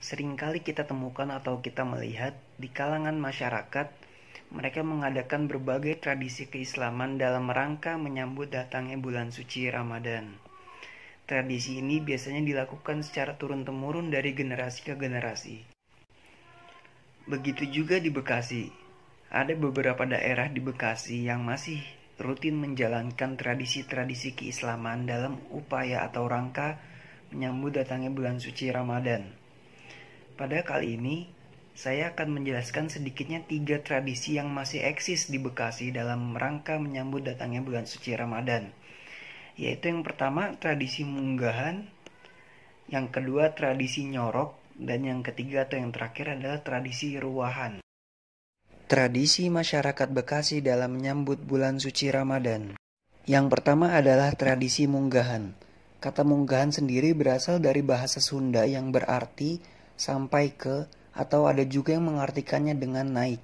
Seringkali kita temukan atau kita melihat di kalangan masyarakat, mereka mengadakan berbagai tradisi keislaman dalam rangka menyambut datangnya bulan suci Ramadan. Tradisi ini biasanya dilakukan secara turun-temurun dari generasi ke generasi. Begitu juga di Bekasi. Ada beberapa daerah di Bekasi yang masih rutin menjalankan tradisi-tradisi keislaman dalam upaya atau rangka menyambut datangnya bulan suci Ramadan. Pada kali ini, saya akan menjelaskan sedikitnya 3 tradisi yang masih eksis di Bekasi dalam rangka menyambut datangnya bulan suci Ramadan. Yaitu yang pertama tradisi munggahan, yang kedua tradisi nyorok, dan yang ketiga atau yang terakhir adalah tradisi ruahan. Tradisi masyarakat Bekasi dalam menyambut bulan suci Ramadan. Yang pertama adalah tradisi munggahan. Kata munggahan sendiri berasal dari bahasa Sunda yang berarti sampai ke, atau ada juga yang mengartikannya dengan naik.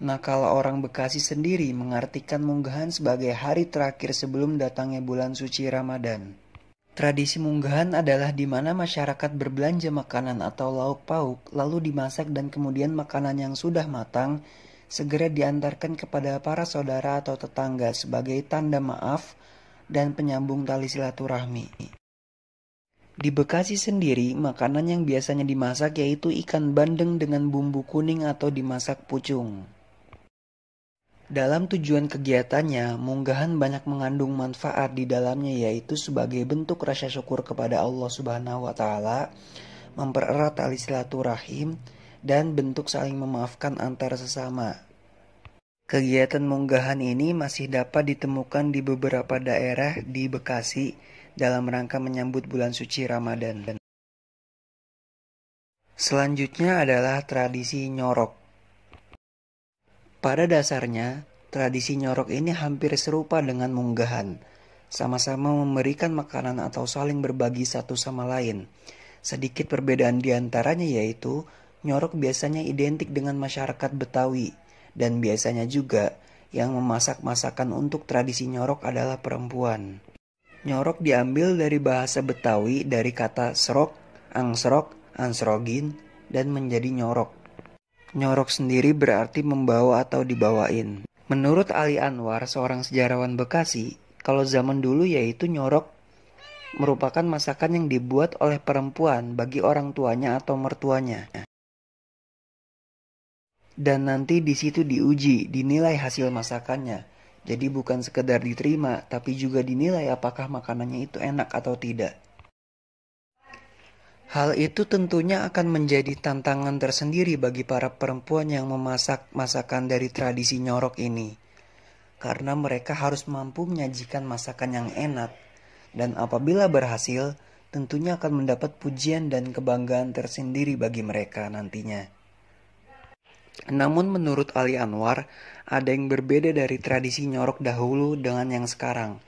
Nah, kalau orang Bekasi sendiri mengartikan munggahan sebagai hari terakhir sebelum datangnya bulan suci Ramadan. Tradisi munggahan adalah di mana masyarakat berbelanja makanan atau lauk pauk, lalu dimasak dan kemudian makanan yang sudah matang segera diantarkan kepada para saudara atau tetangga sebagai tanda maaf dan penyambung tali silaturahmi. Di Bekasi sendiri, makanan yang biasanya dimasak yaitu ikan bandeng dengan bumbu kuning atau dimasak pucung. Dalam tujuan kegiatannya, munggahan banyak mengandung manfaat di dalamnya yaitu sebagai bentuk rasa syukur kepada Allah Subhanahu wa taala, mempererat tali silaturahim, dan bentuk saling memaafkan antar sesama. Kegiatan munggahan ini masih dapat ditemukan di beberapa daerah di Bekasi dalam rangka menyambut bulan suci Ramadan. Selanjutnya adalah tradisi nyorok. Pada dasarnya, tradisi nyorok ini hampir serupa dengan munggahan, sama-sama memberikan makanan atau saling berbagi satu sama lain. Sedikit perbedaan di antaranya yaitu, nyorok biasanya identik dengan masyarakat Betawi, dan biasanya juga yang memasak masakan untuk tradisi nyorok adalah perempuan. Nyorok diambil dari bahasa Betawi dari kata serok, angsrok, ansrogin, dan menjadi nyorok. Nyorok sendiri berarti membawa atau dibawain. Menurut Ali Anwar, seorang sejarawan Bekasi, kalau zaman dulu yaitu nyorok merupakan masakan yang dibuat oleh perempuan bagi orang tuanya atau mertuanya. Dan nanti di situ diuji, dinilai hasil masakannya. Jadi bukan sekedar diterima, tapi juga dinilai apakah makanannya itu enak atau tidak. Hal itu tentunya akan menjadi tantangan tersendiri bagi para perempuan yang memasak masakan dari tradisi nyorok ini. Karena mereka harus mampu menyajikan masakan yang enak. Dan apabila berhasil, tentunya akan mendapat pujian dan kebanggaan tersendiri bagi mereka nantinya. Namun menurut Ali Anwar, ada yang berbeda dari tradisi nyorok dahulu dengan yang sekarang.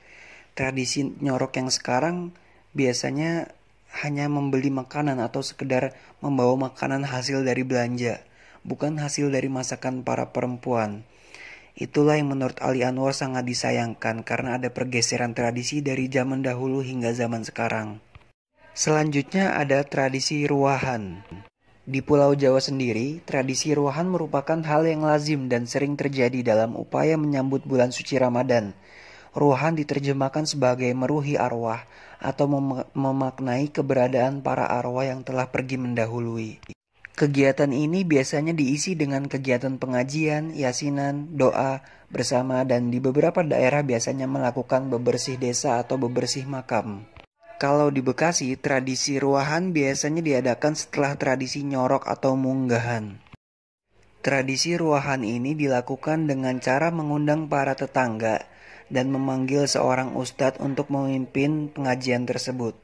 Tradisi nyorok yang sekarang biasanya hanya membeli makanan atau sekedar membawa makanan hasil dari belanja, bukan hasil dari masakan para perempuan. Itulah yang menurut Ali Anwar sangat disayangkan karena ada pergeseran tradisi dari zaman dahulu hingga zaman sekarang. Selanjutnya ada tradisi ruahan. Di Pulau Jawa sendiri, tradisi ruahan merupakan hal yang lazim dan sering terjadi dalam upaya menyambut bulan suci Ramadan. Ruahan diterjemahkan sebagai meruhi arwah atau memaknai keberadaan para arwah yang telah pergi mendahului. Kegiatan ini biasanya diisi dengan kegiatan pengajian, yasinan, doa bersama dan di beberapa daerah biasanya melakukan bebersih desa atau bebersih makam. Kalau di Bekasi, tradisi ruahan biasanya diadakan setelah tradisi nyorok atau munggahan. Tradisi ruahan ini dilakukan dengan cara mengundang para tetangga dan memanggil seorang ustadz untuk memimpin pengajian tersebut.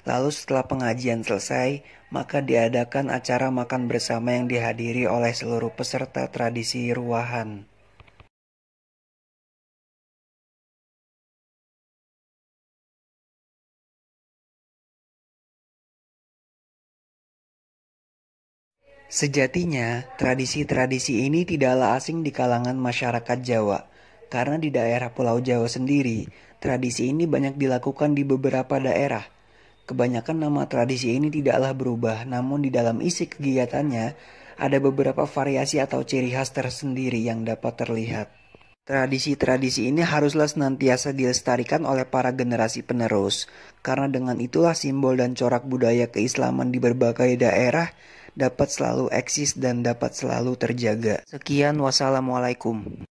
Lalu setelah pengajian selesai, maka diadakan acara makan bersama yang dihadiri oleh seluruh peserta tradisi ruahan. Sejatinya, tradisi-tradisi ini tidaklah asing di kalangan masyarakat Jawa, karena di daerah Pulau Jawa sendiri, tradisi ini banyak dilakukan di beberapa daerah. Kebanyakan nama tradisi ini tidaklah berubah, namun di dalam isi kegiatannya ada beberapa variasi atau ciri khas tersendiri yang dapat terlihat. Tradisi-tradisi ini haruslah senantiasa dilestarikan oleh para generasi penerus, karena dengan itulah simbol dan corak budaya keislaman di berbagai daerah dapat selalu eksis dan dapat selalu terjaga. Sekian, wassalamualaikum.